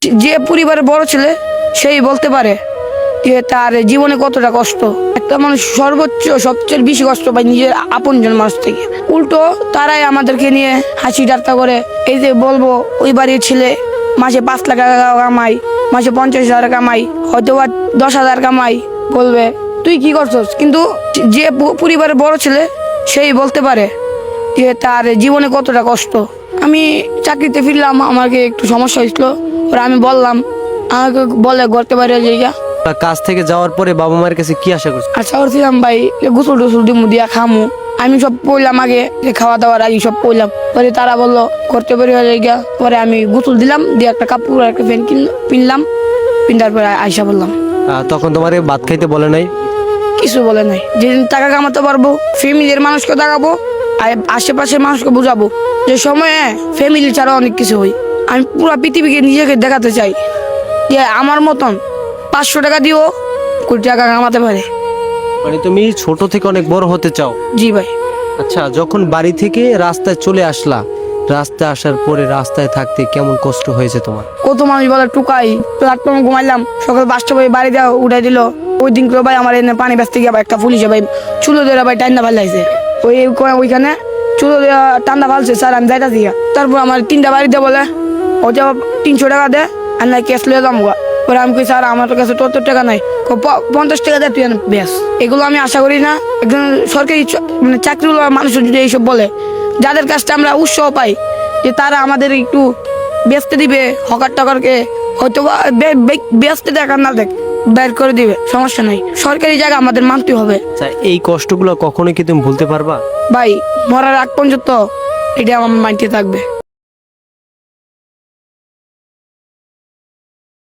যে পরিবারের বড় ছেলে সেই বলতে পারে যে তার জীবনে কতটা কষ্ট। একটা মানুষ সর্বোচ্চ সবচেয়ে বেশি কষ্ট পায় নিজের আপনজন মানুষ থেকে। উল্টো তারাই আমাদেরকে নিয়ে হাসি ঠাট্টা করে। এই যে বলবো ওই বাড়ির ছেলে মাসে 5 লাখ টাকা কামাই, মাসে 50,000 কামাই, হয়তো বা 10,000 কামাই, বলবে তুই কি করছস। কিন্তু যে পরিবারের বড় ছেলে সেই বলতে পারে যে তার জীবনে কতটা কষ্ট। আমি চাকরিতে ফিরলাম, আমাকে একটু সমস্যা হয়েছিল, ওরা আমি বললাম, আমাকে বলে করতে পারে জায়গা। কাজ থেকে যাওয়ার পরে বাবা মায়ের কাছে কি আশা করছো? আচ্ছা করছিলাম ভাই গোসল টোসল দিমু দিয়া খামু। আমি সব পড়লাম আগে, যে খাওয়া দাওয়ার আগে সব পড়লাম। পরে তারা বললো করতে পারি জায়গা। পরে আমি গোসল দিলাম, দিয়ে একটা কাপড় একটা প্যান্ট কিনলাম, পিন্ধার পরে আয়সা বললাম। তখন তোমার ভাত খাইতে বলে নাই? কিছু বলে নাই। যেদিন টাকা কামাতে পারবো ফ্যামিলির মানুষকে দেখাবো আর আশেপাশের মানুষকে বুঝাবো যে সময়ে ফ্যামিলি ছাড়া অনেক কিছু হই। আমি পুরো পৃথিবীকে নিজেকে দেখাতে চাই যে আমার মতন 500 টাকা দিও কোটি টাকা কামাতে পারে। মানে তুমি ছোট থেকে অনেক বড় হতে চাও? জি ভাই। আচ্ছা, যখন বাড়ি থেকে রাস্তায় চলে আসলা, রাস্তায় আসার পরে রাস্তায় থাকতে কেমন কষ্ট হয়েছে তোমার? কত মানুষ বলে টুকাই, প্ল্যাটফর্মে ঘুমাইলাম, সকাল 5টা ভাই বাড়ি দেওয়া উঠাই দিল। ওই দিন করে ভাই আমার এনে পানি ব্যস্ত গিয়ে একটা পুলিশে ভাই চুলো দেওয়া ভাই টান্ডা ফালাইছে। ওইখানে চুলো দেওয়া টান্ডা ফালছে, স্যার আমি যাইতা দিয়া। তারপর আমার 3টা বাড়ি দেয় বলে ও যে 300 টাকা দে আর না ক্যাশ লিয়ে যাবো। পরে আমি কই স্যার আমার কাছে তো টাকা নাই। 50 টাকা দেয় তুই ব্যাস। এগুলো আমি আশা করি না একজন সরকারি মানে চাকরিওয়ালা মানুষ যদি এইসব বলে, যাদের কাছটা আমরা উৎসাহ পাই যে তারা আমাদের একটু ব্যস্ত দিবে, হকার টকারকে হয়তো ব্যস্ত দেখ আর না দেখ বের করে দিবে, সমস্যা নাই। সরকারি জায়গা আমাদের মানতে হবে। এই কষ্টগুলো কখনো কি তুমি ভুলতে পারবা? ভাই মরার আগ পর্যন্ত এটা আমার মাইন্ডে থাকবে।